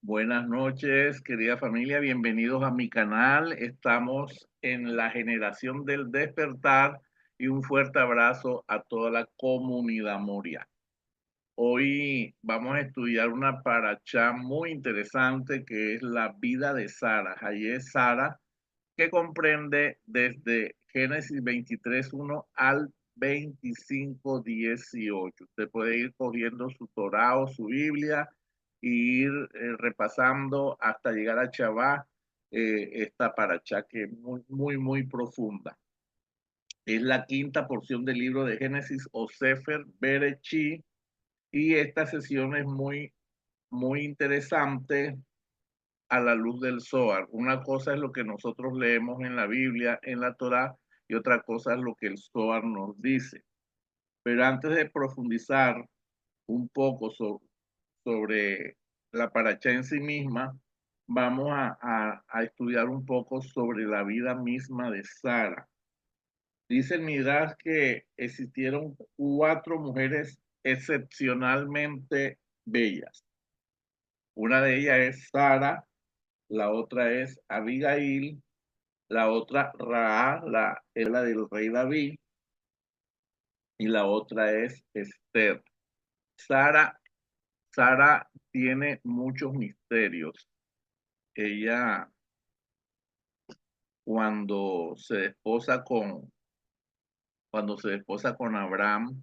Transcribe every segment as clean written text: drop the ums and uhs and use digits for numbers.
Buenas noches, querida familia, bienvenidos a mi canal. Estamos en la generación del despertar y un fuerte abrazo a toda la comunidad Moria. Hoy vamos a estudiar una paracha muy interesante que es la vida de Sara. Allí es Sara que comprende desde Génesis 23:1 al 25:18. Usted puede ir cogiendo su Torah o su Biblia e ir repasando hasta llegar a Shabbat, esta paracha que es muy profunda. Es la quinta porción del libro de Génesis o Sefer Bereshit, y esta sesión es muy interesante a la luz del Zohar. Una cosa es lo que nosotros leemos en la Biblia, en la Torá, y otra cosa es lo que el Zohar nos dice. Pero antes de profundizar un poco sobre la paracha en sí misma, vamos a estudiar un poco sobre la vida misma de Sara. Dice el Midrash que existieron 4 mujeres excepcionalmente bellas. Una de ellas es Sara, la otra es Abigail, la otra Ra, es la del rey David, y la otra es Esther. Sara, Sara tiene muchos misterios. Ella, cuando se desposa con, cuando se desposa con Abraham,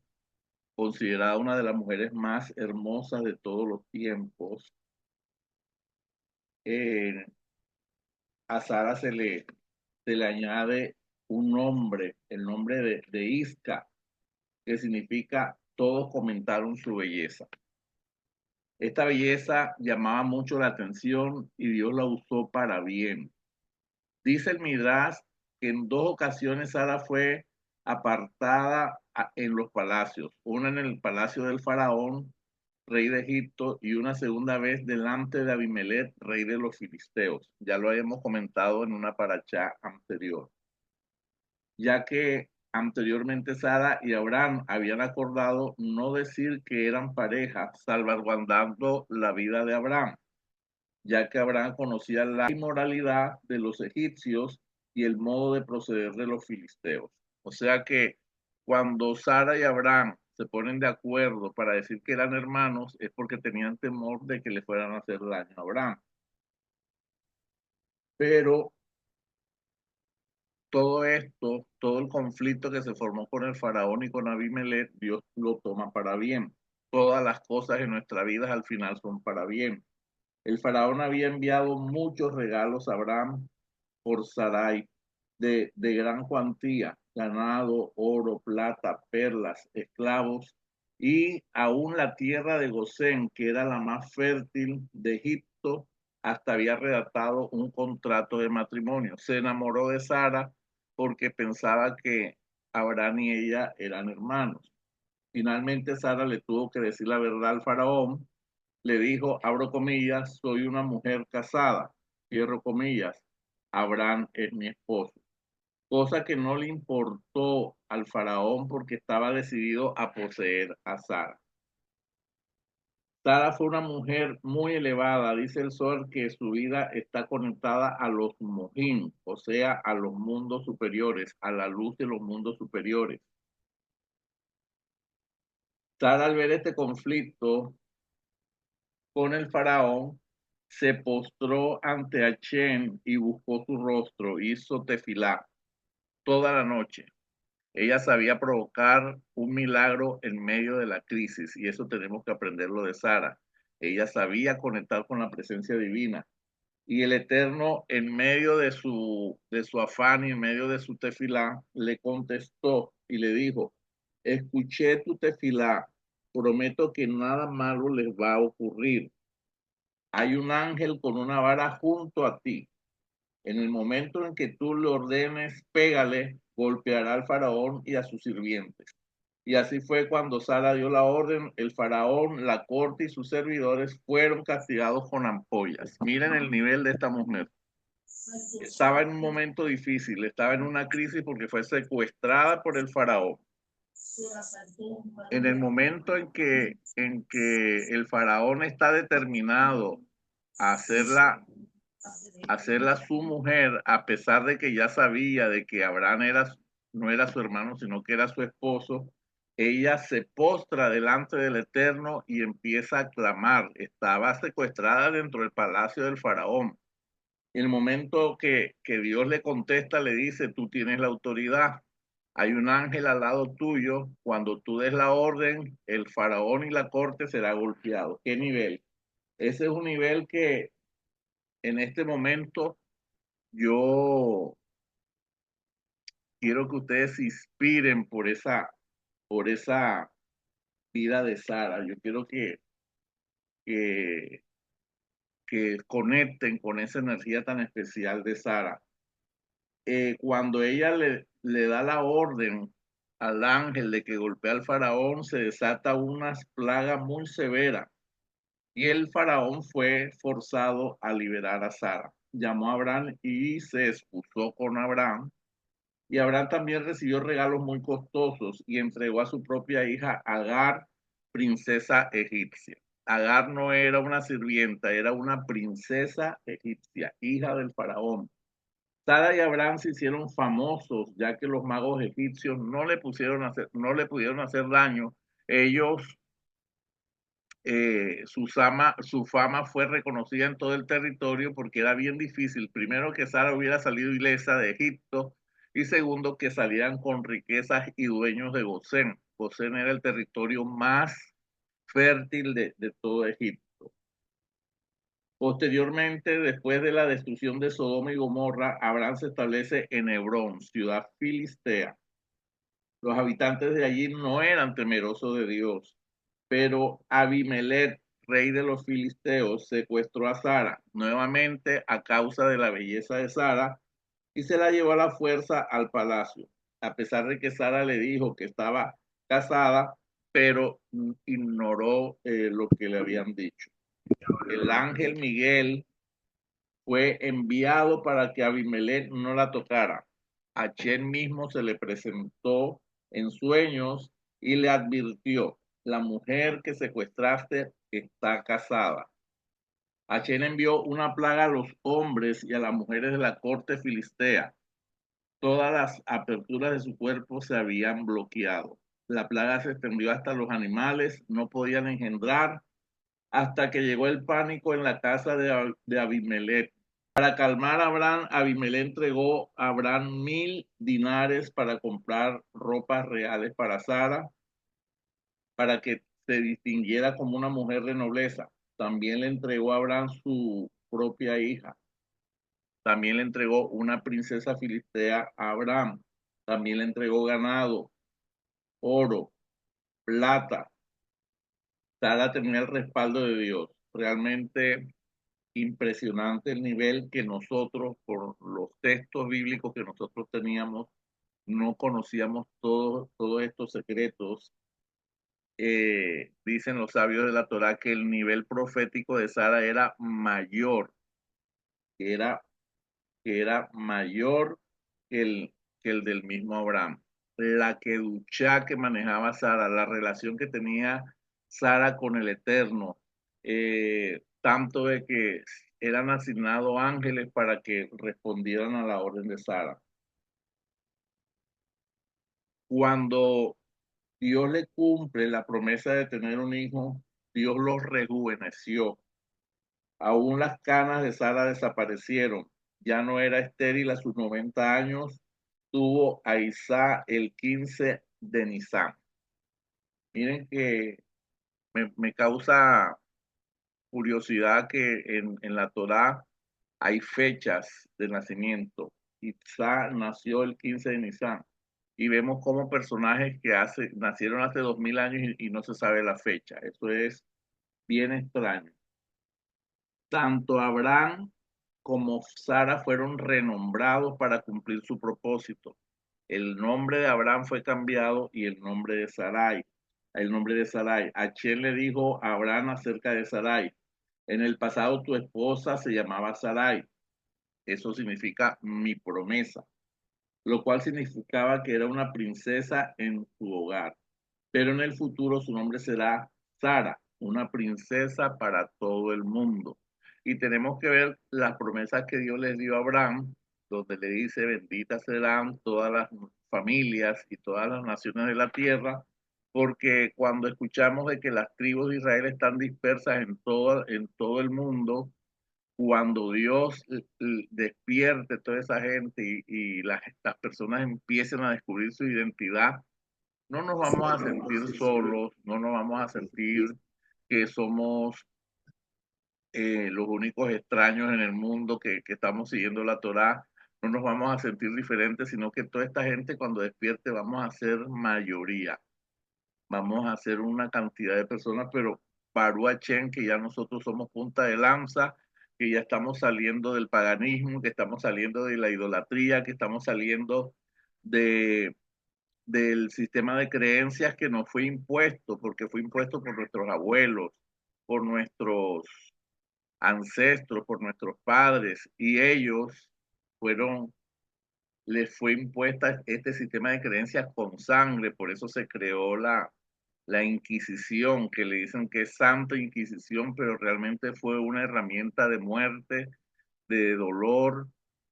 considerada una de las mujeres más hermosas de todos los tiempos, eh, a Sara se le añade un nombre, el nombre de Isca, que significa todos comentaron su belleza. Esta belleza llamaba mucho la atención y Dios la usó para bien. Dice el Midrash que en 2 ocasiones Sara fue apartada en los palacios, una en el palacio del faraón, rey de Egipto, y una segunda vez delante de Abimelech, rey de los filisteos. Ya lo habíamos comentado en una paracha anterior, ya que anteriormente Sara y Abraham habían acordado no decir que eran pareja, salvaguardando la vida de Abraham, ya que Abraham conocía la inmoralidad de los egipcios y el modo de proceder de los filisteos. O sea que cuando Sara y Abraham se ponen de acuerdo para decir que eran hermanos, es porque tenían temor de que le fueran a hacer daño a Abraham. Pero todo esto, todo el conflicto que se formó con el faraón y con Abimelech, Dios lo toma para bien. Todas las cosas en nuestra vida al final son para bien. El faraón había enviado muchos regalos a Abraham por Sarai de gran cuantía: ganado, oro, plata, perlas, esclavos, y aún la tierra de Gosén, que era la más fértil de Egipto, hasta había redactado un contrato de matrimonio. Se enamoró de Sara porque pensaba que Abraham y ella eran hermanos. Finalmente Sara le tuvo que decir la verdad al faraón. Le dijo, abro comillas, soy una mujer casada, cierro comillas, Abraham es mi esposo. Cosa que no le importó al faraón porque estaba decidido a poseer a Sara. Sara fue una mujer muy elevada, dice el Zohar, que su vida está conectada a los mojín, o sea, a los mundos superiores, a la luz de los mundos superiores. Sara, al ver este conflicto con el faraón, se postró ante Hachén y buscó su rostro, hizo tefilá toda la noche. Ella sabía provocar un milagro en medio de la crisis, y eso tenemos que aprenderlo de Sara. Ella sabía conectar con la presencia divina, y el Eterno, en medio de su afán y en medio de su tefilá, le contestó y le dijo, escuché tu tefilá, prometo que nada malo les va a ocurrir. Hay un ángel con una vara junto a ti. En el momento en que tú le ordenes, pégale, golpeará al faraón y a sus sirvientes. Y así fue cuando Sara dio la orden, el faraón, la corte y sus servidores fueron castigados con ampollas. Miren el nivel de esta mujer. Estaba en un momento difícil, estaba en una crisis porque fue secuestrada por el faraón. En el momento en que el faraón está determinado a hacerla su mujer, a pesar de que ya sabía de que Abraham no era su hermano, sino que era su esposo. Ella se postra delante del Eterno y empieza a clamar. Estaba secuestrada dentro del palacio del faraón. En el momento que Dios le contesta, le dice, tú tienes la autoridad. Hay un ángel al lado tuyo. Cuando tú des la orden, el faraón y la corte será golpeado. ¿Qué nivel? Ese es un nivel que en este momento yo quiero que ustedes se inspiren por esa vida de Sara. Yo quiero que, que conecten con esa energía tan especial de Sara. Cuando ella le da la orden al ángel de que golpea al faraón, se desata una plaga muy severa y el faraón fue forzado a liberar a Sara. Llamó a Abraham y se excusó con Abraham. Y Abraham también recibió regalos muy costosos y entregó a su propia hija Agar, princesa egipcia. Agar no era una sirvienta, era una princesa egipcia, hija del faraón. Sara y Abraham se hicieron famosos, ya que los magos egipcios no le pudieron hacer daño. Ellos, su fama fue reconocida en todo el territorio porque era bien difícil, primero que Sara hubiera salido ilesa de Egipto y segundo que salieran con riquezas y dueños de Gosén. Gosén era el territorio más fértil de todo Egipto. Posteriormente, después de la destrucción de Sodoma y Gomorra, Abraham se establece en Hebrón, ciudad filistea. Los habitantes de allí no eran temerosos de Dios, pero Abimelech, rey de los filisteos, secuestró a Sara nuevamente a causa de la belleza de Sara y se la llevó a la fuerza al palacio, a pesar de que Sara le dijo que estaba casada, pero ignoró lo que le habían dicho. El ángel Miguel fue enviado para que Abimelech no la tocara. Achén mismo se le presentó en sueños y le advirtió, la mujer que secuestraste está casada. Achén envió una plaga a los hombres y a las mujeres de la corte filistea. Todas las aperturas de su cuerpo se habían bloqueado. La plaga se extendió hasta los animales, no podían engendrar, hasta que llegó el pánico en la casa de Abimelech. Para calmar a Abraham, Abimelech entregó a Abraham 1000 dinares para comprar ropas reales para Sara, para que se distinguiera como una mujer de nobleza. También le entregó a Abraham su propia hija. También le entregó una princesa filistea a Abraham. También le entregó ganado, oro, plata. Sara tenía el respaldo de Dios. Realmente impresionante el nivel que nosotros, por los textos bíblicos que nosotros teníamos, no conocíamos todos estos secretos. Dicen los sabios de la Torá que el nivel profético de Sara era mayor, que era, que era mayor que que el del mismo Abraham. La kedushá que manejaba Sara, la relación que tenía Sara con el Eterno, tanto de que eran asignados ángeles para que respondieran a la orden de Sara. Cuando Dios le cumple la promesa de tener un hijo, Dios los rejuveneció. Aún las canas de Sara desaparecieron. Ya no era estéril a sus 90 años. Tuvo a Isaac el 15 de Nisan. Miren que me causa curiosidad que en la Torá hay fechas de nacimiento. Isaac nació el 15 de Nisan y vemos como personajes que nacieron hace 2000 años y no se sabe la fecha. Eso es bien extraño. Tanto Abraham como Sara fueron renombrados para cumplir su propósito. El nombre de Abraham fue cambiado y el nombre de Sarai. Achén le dijo a Abraham acerca de Sarai. En el pasado tu esposa se llamaba Sarai. Eso significa mi promesa, lo cual significaba que era una princesa en su hogar. Pero en el futuro su nombre será Sara, una princesa para todo el mundo. y tenemos que ver las promesas que Dios les dio a Abraham, donde le dice, benditas serán todas las familias y todas las naciones de la tierra, porque cuando escuchamos de que las tribus de Israel están dispersas en todo el mundo, cuando Dios despierte toda esa gente y las personas empiecen a descubrir su identidad, no nos vamos a sentir solos, no nos vamos a sentir que somos los únicos extraños en el mundo que estamos siguiendo la Torá, no nos vamos a sentir diferentes, sino que toda esta gente cuando despierte vamos a ser mayoría, vamos a ser una cantidad de personas, pero Baruch Hashem, que ya nosotros somos punta de lanza, que ya estamos saliendo del paganismo, que estamos saliendo de la idolatría, que estamos saliendo de, del sistema de creencias que nos fue impuesto, porque fue impuesto por nuestros abuelos, por nuestros ancestros, por nuestros padres, y ellos fueron, les fue impuesta este sistema de creencias con sangre, por eso se creó la Inquisición, que le dicen que es Santa Inquisición, pero realmente fue una herramienta de muerte, de dolor,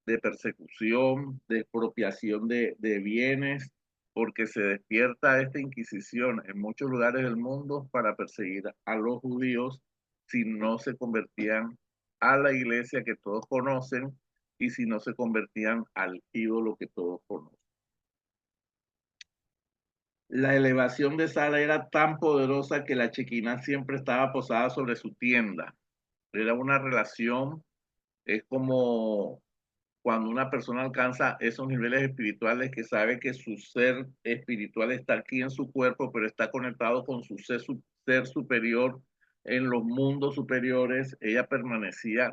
de persecución, de expropiación de bienes, porque se despierta esta Inquisición en muchos lugares del mundo para perseguir a los judíos si no se convertían a la iglesia que todos conocen y si no se convertían al ídolo que todos conocen. La elevación de Sara era tan poderosa que la Chequina siempre estaba posada sobre su tienda. Era una relación, es como cuando una persona alcanza esos niveles espirituales que sabe que su ser espiritual está aquí en su cuerpo, pero está conectado con su ser superior en los mundos superiores, ella permanecía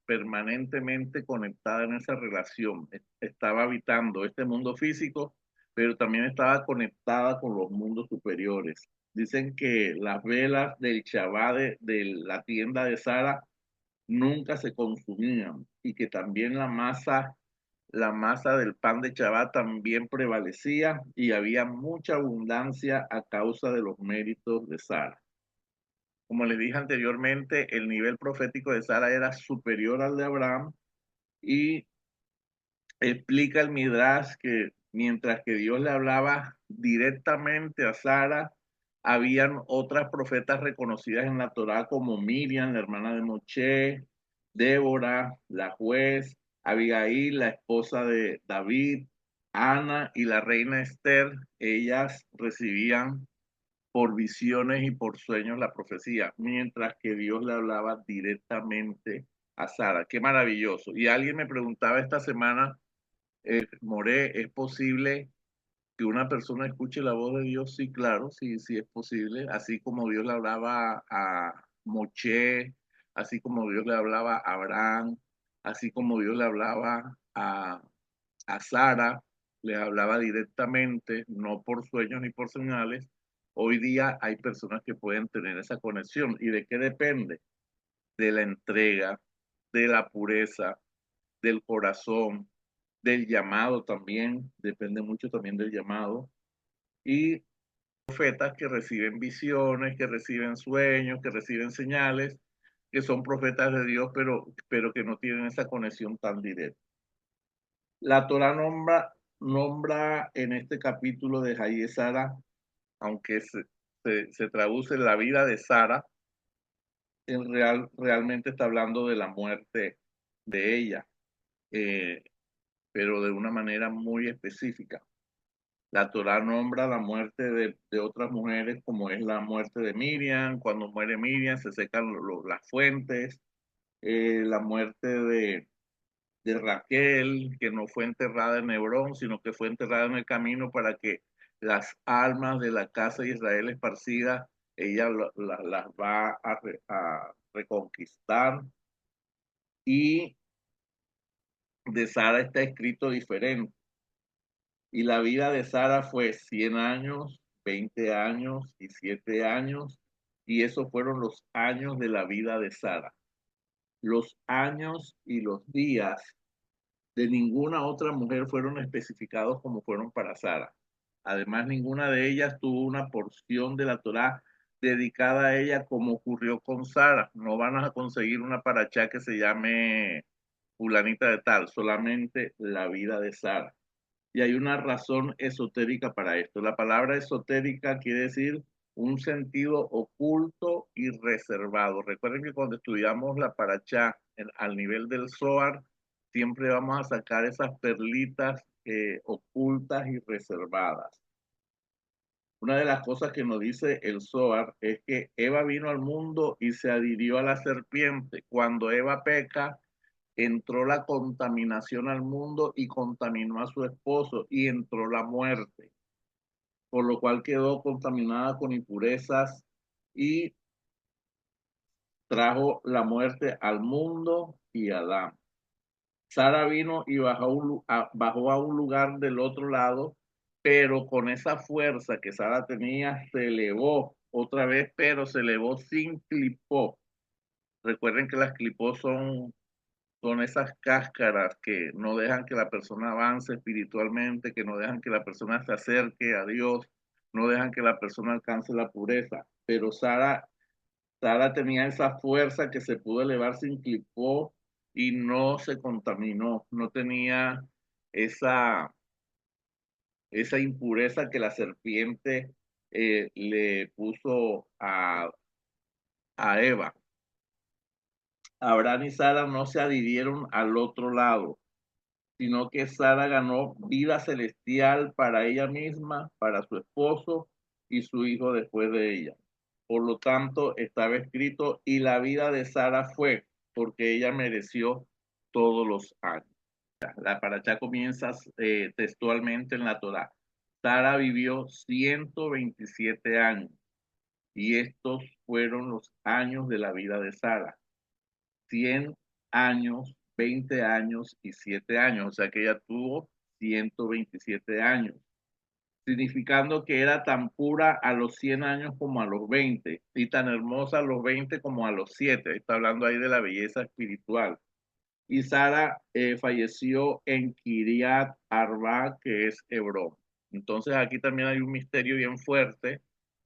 permanentemente conectada en esa relación. Estaba habitando este mundo físico, pero también estaba conectada con los mundos superiores. Dicen que las velas del Shabbat de la tienda de Sara nunca se consumían y que también la masa del pan de Shabbat también prevalecía y había mucha abundancia a causa de los méritos de Sara. Como les dije anteriormente, el nivel profético de Sara era superior al de Abraham y explica el Midrash que mientras que Dios le hablaba directamente a Sara, habían otras profetas reconocidas en la Torá como Miriam, la hermana de Moshe, Débora, la juez, Abigail, la esposa de David, Ana y la reina Esther. Ellas recibían por visiones y por sueños la profecía, mientras que Dios le hablaba directamente a Sara. Qué maravilloso. Y alguien me preguntaba esta semana, More, ¿es posible que una persona escuche la voz de Dios? Sí, claro, sí, sí es posible. Así como Dios le hablaba a Moche, así como Dios le hablaba a Abraham, así como Dios le hablaba a Sara, le hablaba directamente, no por sueños ni por señales. Hoy día hay personas que pueden tener esa conexión. ¿Y de qué depende? De la entrega, de la pureza, del corazón, del llamado también, depende mucho también del llamado, y profetas que reciben visiones, que reciben sueños, que reciben señales, que son profetas de Dios, pero que no tienen esa conexión tan directa. La Torah nombra en este capítulo de Hayé Sara, aunque se traduce la vida de Sara, realmente está hablando de la muerte de ella, eh, pero de una manera muy específica. La Torá nombra la muerte de otras mujeres, como es la muerte de Miriam. Cuando muere Miriam se secan las fuentes. La muerte de Raquel, que no fue enterrada en Hebrón, sino que fue enterrada en el camino para que las almas de la casa de Israel esparcida, ella las va a reconquistar. Y de Sara está escrito diferente. Y la vida de Sara fue 100 años, 20 años y 7 años. Y esos fueron los años de la vida de Sara. Los años y los días de ninguna otra mujer fueron especificados como fueron para Sara. Además, ninguna de ellas tuvo una porción de la Torá dedicada a ella como ocurrió con Sara. No van a conseguir una paracha que se llame fulanita de tal, solamente la vida de Sara. Y hay una razón esotérica para esto. La palabra esotérica quiere decir un sentido oculto y reservado. Recuerden que cuando estudiamos la paracha al nivel del Zohar, siempre vamos a sacar esas perlitas ocultas y reservadas. Una de las cosas que nos dice el Zohar es que Eva vino al mundo y se adhirió a la serpiente. Cuando Eva peca, entró la contaminación al mundo y contaminó a su esposo y entró la muerte, por lo cual quedó contaminada con impurezas y trajo la muerte al mundo y a Adán. Sara vino y bajó a un lugar del otro lado, pero con esa fuerza que Sara tenía, se elevó otra vez, pero se elevó sin clipó. Recuerden que las clipó son esas cáscaras que no dejan que la persona avance espiritualmente, que no dejan que la persona se acerque a Dios, no dejan que la persona alcance la pureza. Pero Sara tenía esa fuerza que se pudo elevar, se inclipó y no se contaminó, no tenía esa, esa impureza que la serpiente le puso a Eva. Abraham y Sara no se adhirieron al otro lado, sino que Sara ganó vida celestial para ella misma, para su esposo y su hijo después de ella. Por lo tanto, estaba escrito, y la vida de Sara fue, porque ella mereció todos los años. La paracha comienza textualmente en la Torá. Sara vivió 127 años, y estos fueron los años de la vida de Sara. 100 años, 20 años y 7 años, o sea que ella tuvo 127 años, significando que era tan pura a los 100 años como a los 20 y tan hermosa a los 20 como a los 7. Está hablando ahí de la belleza espiritual. Y Sara falleció en Kiriat Arba, que es Hebrón. Entonces aquí también hay un misterio bien fuerte,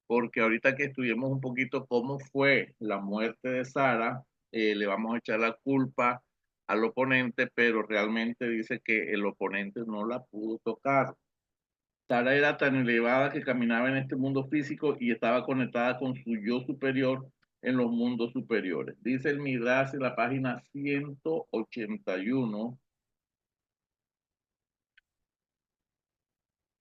porque ahorita que estudiemos un poquito cómo fue la muerte de Sara, le vamos a echar la culpa al oponente, pero realmente dice que el oponente no la pudo tocar. Sara era tan elevada que caminaba en este mundo físico y estaba conectada con su yo superior en los mundos superiores. Dice el Midrash en la página 181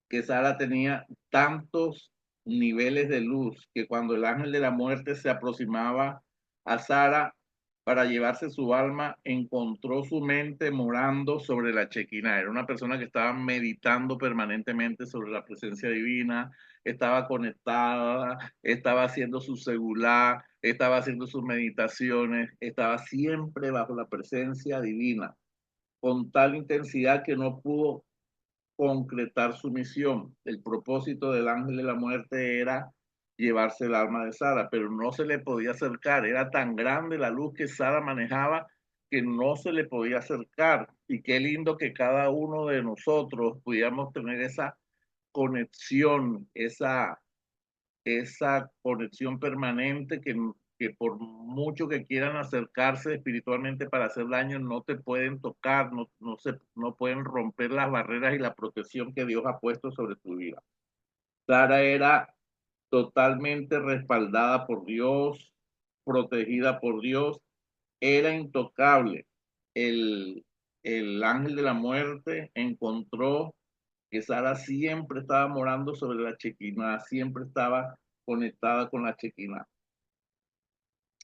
que Sara tenía tantos niveles de luz que cuando el ángel de la muerte se aproximaba a Sara para llevarse su alma, encontró su mente morando sobre la Chequina. Era una persona que estaba meditando permanentemente sobre la presencia divina, estaba conectada, estaba haciendo su segulá, estaba haciendo sus meditaciones, estaba siempre bajo la presencia divina, con tal intensidad que no pudo concretar su misión. El propósito del ángel de la muerte era llevarse el alma de Sara, pero no se le podía acercar. Era tan grande la luz que Sara manejaba que no se le podía acercar. Y qué lindo que cada uno de nosotros pudiéramos tener esa conexión, esa conexión permanente que por mucho que quieran acercarse espiritualmente para hacer daño, no te pueden tocar, no pueden romper las barreras y la protección que Dios ha puesto sobre tu vida. Sara era totalmente respaldada por Dios, protegida por Dios, era intocable. El, el ángel de la muerte encontró que Sara siempre estaba morando sobre la Chequina, siempre estaba conectada con la Chequina.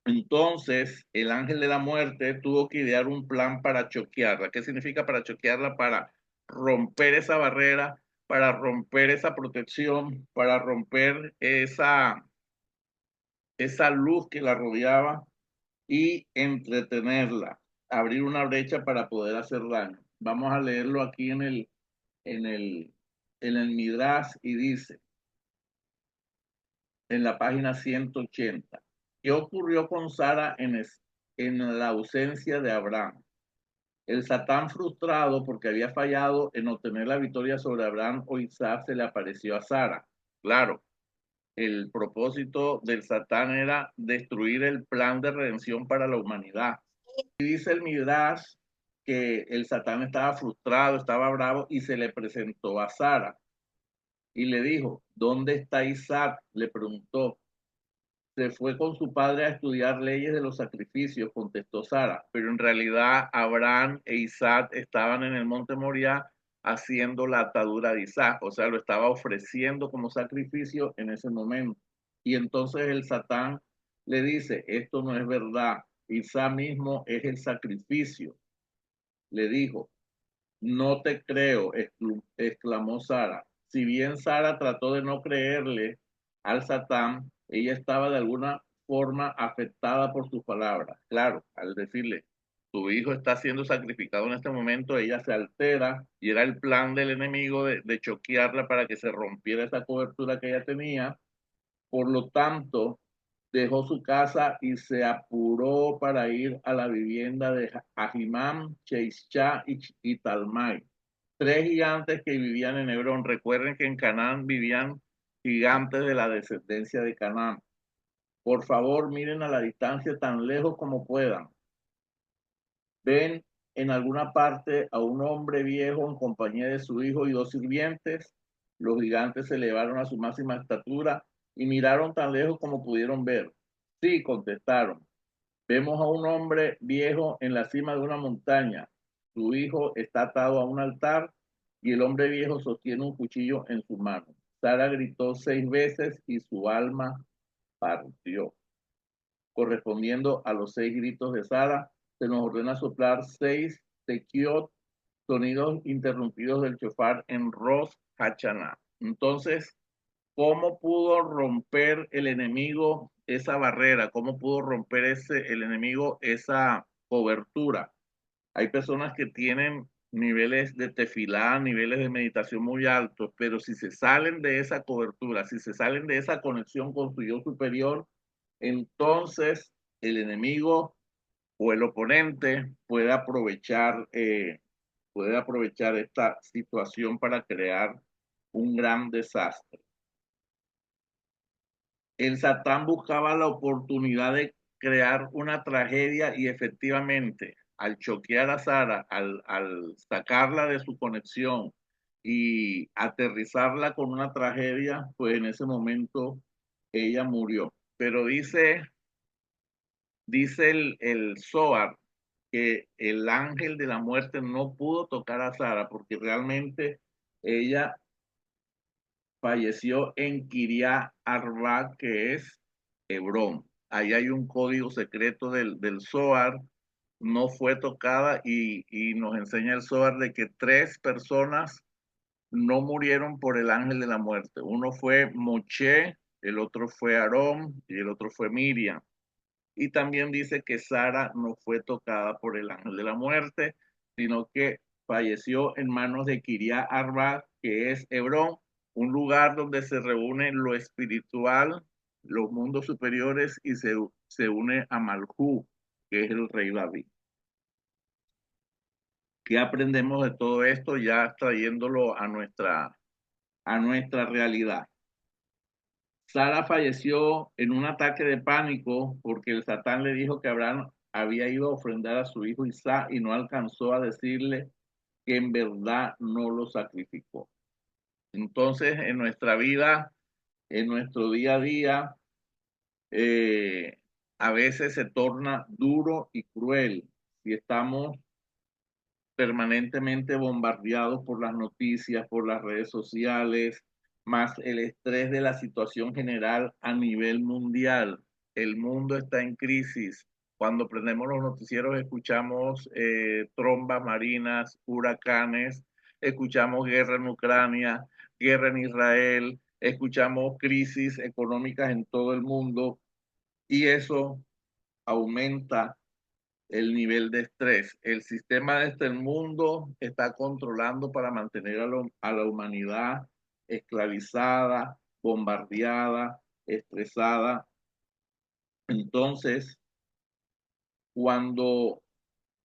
Entonces, el ángel de la muerte tuvo que idear un plan para choquearla. ¿Qué significa para choquearla? Para romper esa barrera, para romper esa protección, para romper esa luz que la rodeaba y entretenerla, abrir una brecha para poder hacer daño. Vamos a leerlo aquí en el, en el Midrash y dice, en la página 180, ¿qué ocurrió con Sara en la ausencia de Abraham? El Satán, frustrado porque había fallado en obtener la victoria sobre Abraham o Isaac, se le apareció a Sara. Claro, El propósito del Satán era destruir el plan de redención para la humanidad. Y dice el Midrash que el Satán estaba frustrado, estaba bravo y se le presentó a Sara y le dijo, ¿dónde está Isaac? Le preguntó. Se fue con su padre a estudiar leyes de los sacrificios, contestó Sara, pero en realidad Abraham e Isaac estaban en el monte Moriah haciendo la atadura de Isaac, o sea, lo estaba ofreciendo como sacrificio en ese momento. Y entonces el Satán le dice, esto no es verdad, Isaac mismo es el sacrificio. Le dijo, no te creo, exclamó Sara. Si bien Sara trató de no creerle al Satán, ella estaba de alguna forma afectada por sus palabras. Claro, al decirle, tu hijo está siendo sacrificado en este momento, ella se altera y era el plan del enemigo de choquearla para que se rompiera esa cobertura que ella tenía. Por lo tanto, dejó su casa y se apuró para ir a la vivienda de Ahimán, Sheishá y Talmai, tres gigantes que vivían en Hebrón. Recuerden que en Canaán vivían gigantes de la descendencia de Canaán. Por favor, miren a la distancia tan lejos como puedan. Ven en alguna parte a un hombre viejo en compañía de su hijo y dos sirvientes. Los gigantes se elevaron a su máxima estatura y miraron tan lejos como pudieron ver. Sí, contestaron. Vemos a un hombre viejo en la cima de una montaña. Su hijo está atado a un altar y el hombre viejo sostiene un cuchillo en su mano. Sara gritó 6 veces y su alma partió. Correspondiendo a los 6 gritos de Sara, se nos ordena soplar 6 tequiot, sonidos interrumpidos del shofar en Rosh Hashanah. Entonces, ¿cómo pudo romper el enemigo esa barrera? ¿Cómo pudo romper el enemigo esa cobertura? Hay personas que tienen niveles de tefilá, niveles de meditación muy altos, pero si se salen de esa cobertura, si se salen de esa conexión con su yo superior, entonces el enemigo o el oponente puede aprovechar esta situación para crear un gran desastre. El Satán buscaba la oportunidad de crear una tragedia y efectivamente, al choquear a Sara, al sacarla de su conexión y aterrizarla con una tragedia, pues en ese momento ella murió. Pero dice el Zohar que el ángel de la muerte no pudo tocar a Sara porque realmente ella falleció en Kiria Arba, que es Hebrón. Ahí hay un código secreto del Zohar, no fue tocada y nos enseña el Zohar de que 3 personas no murieron por el ángel de la muerte. Uno fue Moche, el otro fue Aarón y el otro fue Miriam. Y también dice que Sara no fue tocada por el ángel de la muerte, sino que falleció en manos de Kiria Arba, que es Hebrón, un lugar donde se reúne lo espiritual, los mundos superiores y se une a Malhú, que es el rey David. ¿Qué aprendemos de todo esto ya trayéndolo a nuestra realidad? Sara falleció en un ataque de pánico porque el Satán le dijo que Abraham había ido a ofrendar a su hijo Isaac y no alcanzó a decirle que en verdad no lo sacrificó. Entonces, en nuestra vida, en nuestro día a día, eh, a veces se torna duro y cruel si estamos permanentemente bombardeados por las noticias, por las redes sociales, más el estrés de la situación general a nivel mundial. El mundo está en crisis. Cuando prendemos los noticieros escuchamos trombas marinas, huracanes, escuchamos guerra en Ucrania, guerra en Israel, escuchamos crisis económicas en todo el mundo y eso aumenta el nivel de estrés. El sistema de este mundo está controlando para mantener a la humanidad esclavizada, bombardeada, estresada. Entonces, cuando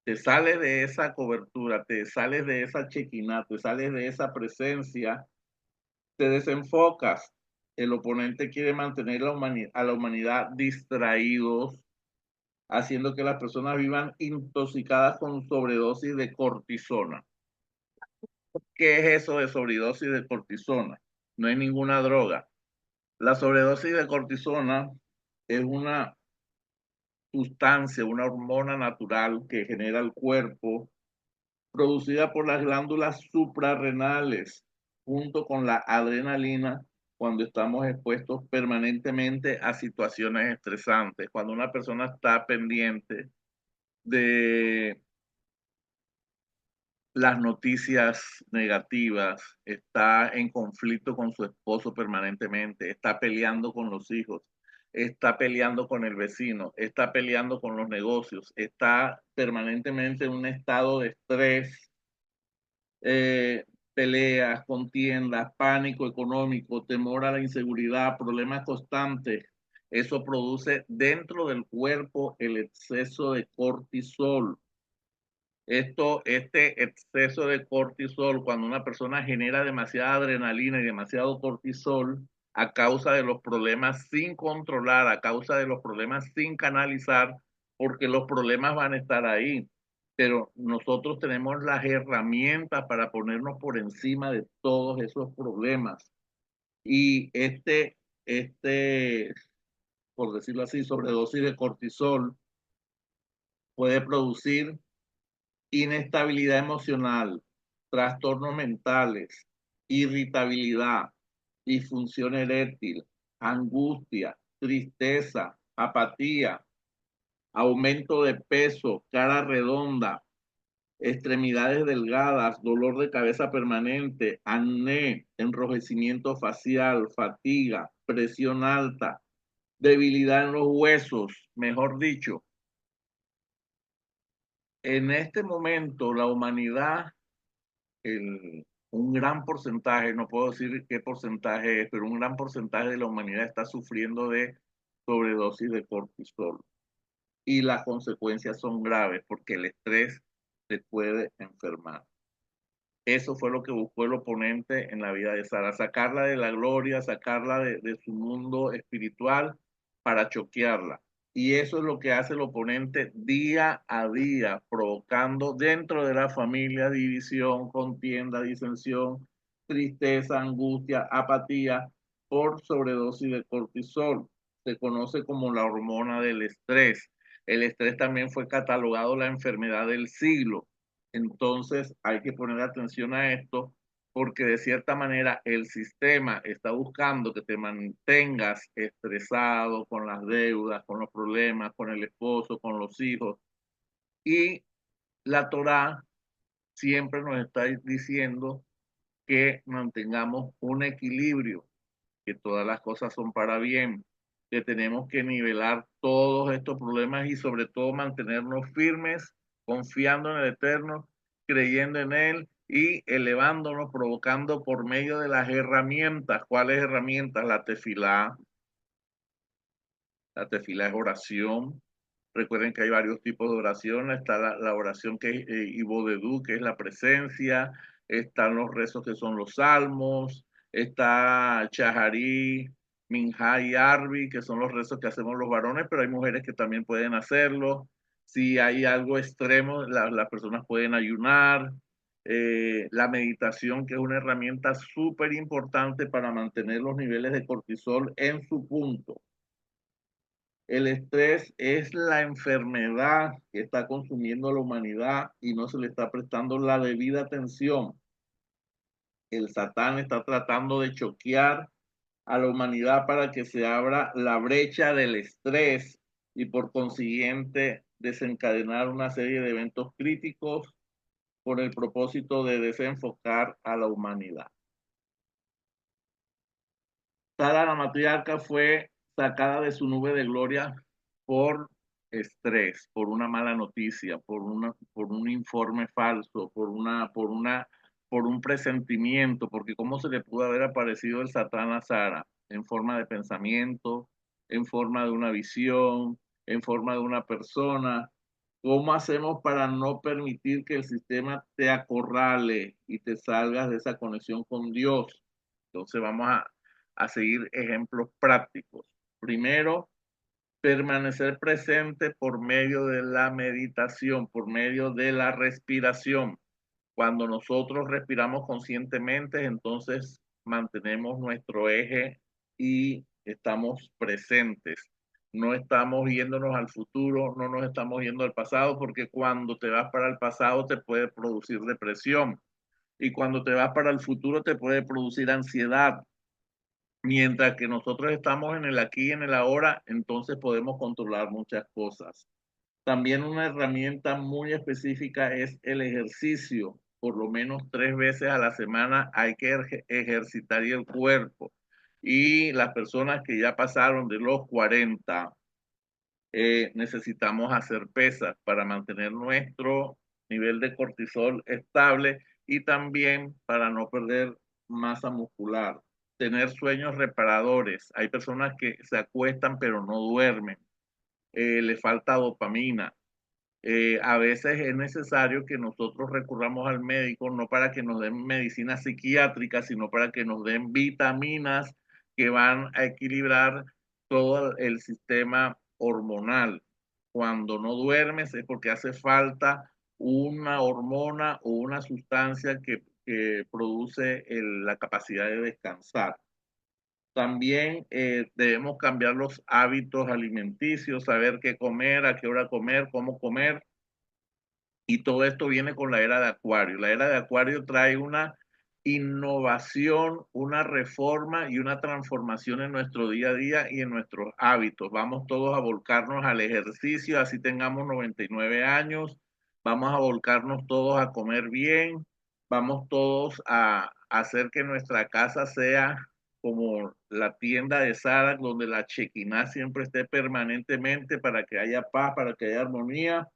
te sales de esa cobertura, te sales de esa chequina, te sales de esa presencia, te desenfocas. El oponente quiere mantener a la humanidad distraídos, haciendo que las personas vivan intoxicadas con sobredosis de cortisona. ¿Qué es eso de sobredosis de cortisona? No hay ninguna droga. La sobredosis de cortisona es una sustancia, una hormona natural que genera el cuerpo, producida por las glándulas suprarrenales, junto con la adrenalina, cuando estamos expuestos permanentemente a situaciones estresantes, cuando una persona está pendiente de las noticias negativas, está en conflicto con su esposo permanentemente, está peleando con los hijos, está peleando con el vecino, está peleando con los negocios, está permanentemente en un estado de estrés, eh, peleas, contiendas, pánico económico, temor a la inseguridad, problemas constantes. Eso produce dentro del cuerpo el exceso de cortisol. Este exceso de cortisol, cuando una persona genera demasiada adrenalina y demasiado cortisol, a causa de los problemas sin controlar, a causa de los problemas sin canalizar, porque los problemas van a estar ahí. Pero nosotros tenemos las herramientas para ponernos por encima de todos esos problemas. Y por decirlo así, sobredosis de cortisol puede producir inestabilidad emocional, trastornos mentales, irritabilidad, disfunción eréctil, angustia, tristeza, apatía, aumento de peso, cara redonda, extremidades delgadas, dolor de cabeza permanente, acné, enrojecimiento facial, fatiga, presión alta, debilidad en los huesos, mejor dicho. En este momento la humanidad un gran porcentaje, no puedo decir qué porcentaje es, pero un gran porcentaje de la humanidad está sufriendo de sobredosis de cortisol. Y las consecuencias son graves porque el estrés te puede enfermar. Eso fue lo que buscó el oponente en la vida de Sara, sacarla de la gloria, sacarla de su mundo espiritual para choquearla. Y eso es lo que hace el oponente día a día, provocando dentro de la familia división, contienda, disensión, tristeza, angustia, apatía por sobredosis de cortisol. Se conoce como la hormona del estrés. El estrés también fue catalogado la enfermedad del siglo. Entonces hay que poner atención a esto porque de cierta manera el sistema está buscando que te mantengas estresado con las deudas, con los problemas, con el esposo, con los hijos. Y la Torá siempre nos está diciendo que mantengamos un equilibrio, que todas las cosas son para bien, que tenemos que nivelar todos estos problemas y sobre todo mantenernos firmes, confiando en el Eterno, creyendo en Él y elevándonos, provocando por medio de las herramientas. ¿Cuáles herramientas? La tefilá es oración. Recuerden que hay varios tipos de oración. Está la oración que es Ibodedú, que es la presencia. Están los rezos que son los salmos. Está Chaharí, Minjá y Arbi, que son los rezos que hacemos los varones, pero hay mujeres que también pueden hacerlo. Si hay algo extremo, las personas pueden ayunar. La meditación, que es una herramienta súper importante para mantener los niveles de cortisol en su punto. El estrés es la enfermedad que está consumiendo a la humanidad y no se le está prestando la debida atención. El Satán está tratando de choquear a la humanidad para que se abra la brecha del estrés y por consiguiente desencadenar una serie de eventos críticos con el propósito de desenfocar a la humanidad. Sara la matriarca fue sacada de su nube de gloria por estrés, por una mala noticia, por un informe falso, por un presentimiento, porque cómo se le pudo haber aparecido el Satán a Sara en forma de pensamiento, en forma de una visión, en forma de una persona. ¿Cómo hacemos para no permitir que el sistema te acorrale y te salgas de esa conexión con Dios? Entonces a seguir ejemplos prácticos. Primero, permanecer presente por medio de la meditación, por medio de la respiración. Cuando nosotros respiramos conscientemente, entonces mantenemos nuestro eje y estamos presentes. No estamos yéndonos al futuro, no nos estamos yendo al pasado, porque cuando te vas para el pasado te puede producir depresión y cuando te vas para el futuro te puede producir ansiedad. Mientras que nosotros estamos en el aquí y en el ahora, entonces podemos controlar muchas cosas. También una herramienta muy específica es el ejercicio. Por lo menos 3 veces a la semana hay que ejercitar el cuerpo. Y las personas que ya pasaron de los 40, necesitamos hacer pesas para mantener nuestro nivel de cortisol estable y también para no perder masa muscular. Tener sueños reparadores. Hay personas que se acuestan pero no duermen. Le falta dopamina. A veces es necesario que nosotros recurramos al médico no para que nos den medicina psiquiátrica, sino para que nos den vitaminas que van a equilibrar todo el sistema hormonal. Cuando no duermes es porque hace falta una hormona o una sustancia que produce la capacidad de descansar. También debemos cambiar los hábitos alimenticios, saber qué comer, a qué hora comer, cómo comer, y todo esto viene con la era de Acuario. La era de Acuario trae una innovación, una reforma y una transformación en nuestro día a día y en nuestros hábitos. Vamos todos a volcarnos al ejercicio, así tengamos 99 años. Vamos a volcarnos todos a comer bien. Vamos todos a hacer que nuestra casa sea como la tienda de Sara, donde la chequiná siempre esté permanentemente para que haya paz, para que haya armonía.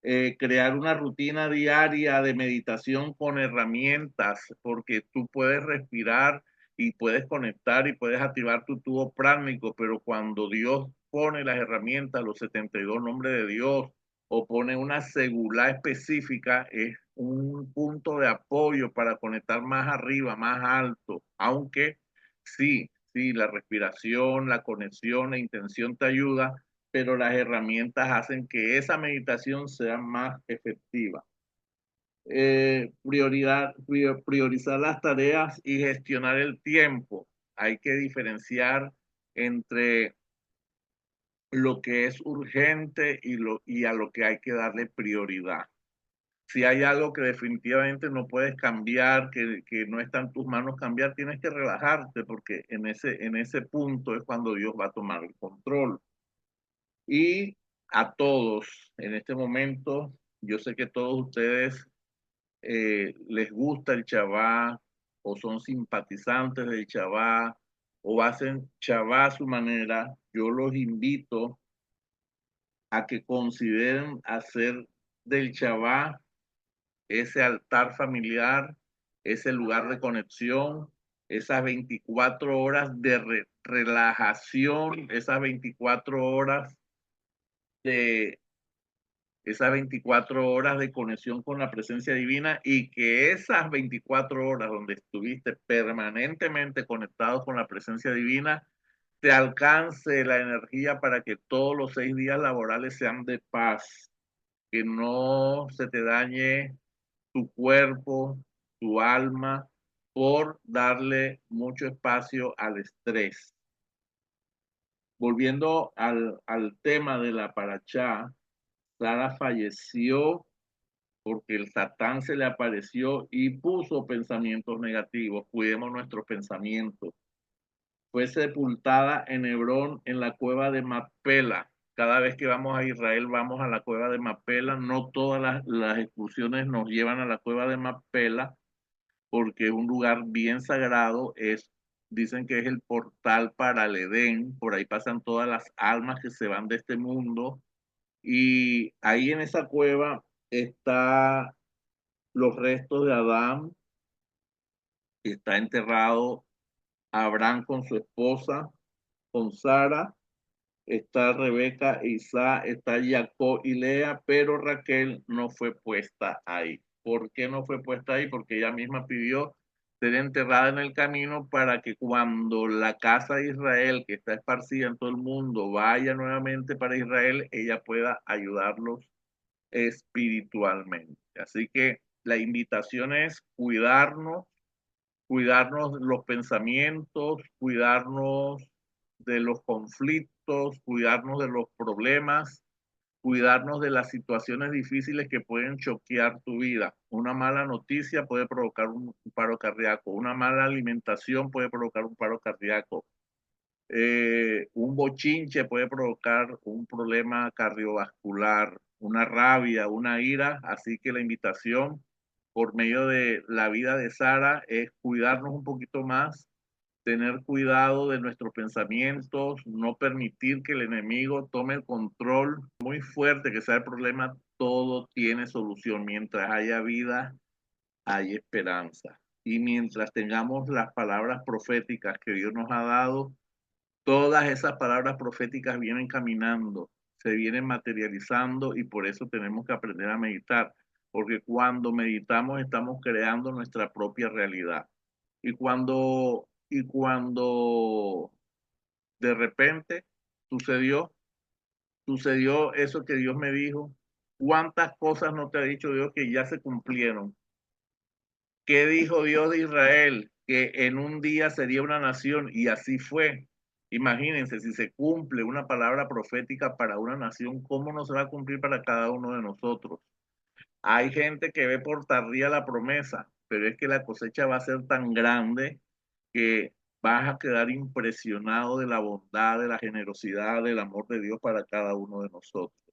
Crear una rutina diaria de meditación con herramientas, porque tú puedes respirar y puedes conectar y puedes activar tu tubo pránico, pero cuando Dios pone las herramientas, los 72 nombres de Dios, o pone una segula específica, es un punto de apoyo para conectar más arriba, más alto, aunque sí, sí, la respiración, la conexión, la intención te ayuda, pero las herramientas hacen que esa meditación sea más efectiva. Priorizar las tareas y gestionar el tiempo. Hay que diferenciar entre lo que es urgente y a lo que hay que darle prioridad. Si hay algo que definitivamente no puedes cambiar, que no está en tus manos cambiar, tienes que relajarte porque en ese punto es cuando Dios va a tomar el control. Y a todos en este momento, yo sé que todos ustedes les gusta el Chabá o son simpatizantes del Chabá o hacen Chabá a su manera. Yo los invito a que consideren hacer del Chabá ese altar familiar, ese lugar de conexión, esas 24 horas de relajación, de esas 24 horas de conexión con la presencia divina y que esas 24 horas donde estuviste permanentemente conectado con la presencia divina, te alcance la energía para que todos los 6 días laborales sean de paz, que no se te dañe tu cuerpo, tu alma, por darle mucho espacio al estrés. Volviendo al tema de la paracha, Sara falleció porque el Satán se le apareció y puso pensamientos negativos. Cuidemos nuestros pensamientos. Fue sepultada en Hebrón, en la cueva de Macpela. Cada vez que vamos a Israel, vamos a la cueva de Macpela. No todas las excursiones nos llevan a la cueva de Macpela, porque es un lugar bien sagrado. Dicen que es el portal para el Edén. Por ahí pasan todas las almas que se van de este mundo. Y ahí en esa cueva está los restos de Adán, que está enterrado Abraham con su esposa, con Sara, está Rebeca e Isaac, está Jacob y Lea, pero Raquel no fue puesta ahí. ¿Por qué no fue puesta ahí? Porque ella misma pidió ser enterrada en el camino para que cuando la casa de Israel, que está esparcida en todo el mundo, vaya nuevamente para Israel, ella pueda ayudarlos espiritualmente. Así que la invitación es cuidarnos los pensamientos, cuidarnos de los conflictos, cuidarnos de los problemas, cuidarnos de las situaciones difíciles que pueden choquear tu vida. Una mala noticia puede provocar un paro cardíaco, una mala alimentación puede provocar un paro cardíaco, un bochinche puede provocar un problema cardiovascular, una rabia, una ira. Así que la invitación por medio de la vida de Sara es cuidarnos un poquito más, tener cuidado de nuestros pensamientos, no permitir que el enemigo tome el control. Muy fuerte que sea el problema, todo tiene solución. Mientras haya vida, hay esperanza. Y mientras tengamos las palabras proféticas que Dios nos ha dado, todas esas palabras proféticas vienen caminando, se vienen materializando y por eso tenemos que aprender a meditar, porque cuando meditamos estamos creando nuestra propia realidad. Y cuando de repente sucedió, sucedió eso que Dios me dijo, ¿cuántas cosas no te ha dicho Dios que ya se cumplieron? ¿Qué dijo Dios de Israel? Que en un día sería una nación y así fue. Imagínense, si se cumple una palabra profética para una nación, ¿cómo no se va a cumplir para cada uno de nosotros? Hay gente que ve por tardía la promesa, pero es que la cosecha va a ser tan grande que vas a quedar impresionado de la bondad, de la generosidad, del amor de Dios para cada uno de nosotros.